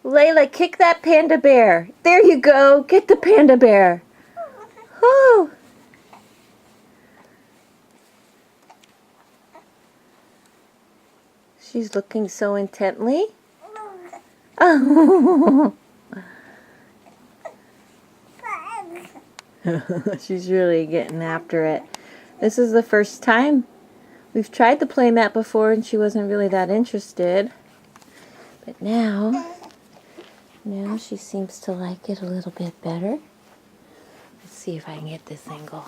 Layla, kick that panda bear. There you go. Get the panda bear. Whoo. She's looking so intently. Oh. She's really getting after it. This is the first time. We've tried the playmat before and she wasn't really that interested. But now she seems to like it a little bit better. Let's see if I can get this angle.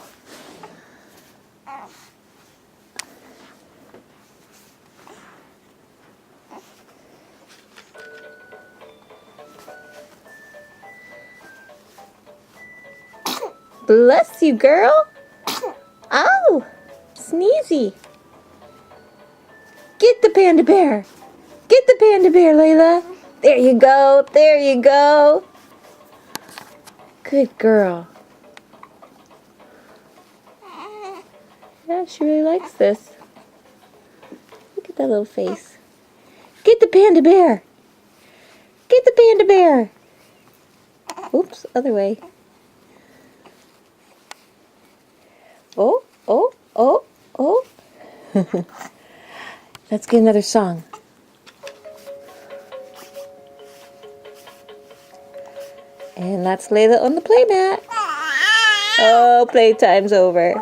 Bless you, girl. Oh, sneezy. Get the panda bear. Get the panda bear, Layla. There you go. There you go. Good girl. Yeah, she really likes this. Look at that little face. Get the panda bear. Get the panda bear. Oops, other way. Oh, oh, oh, oh. Let's get another song. And that's Layla on the playmat. Oh, playtime's over.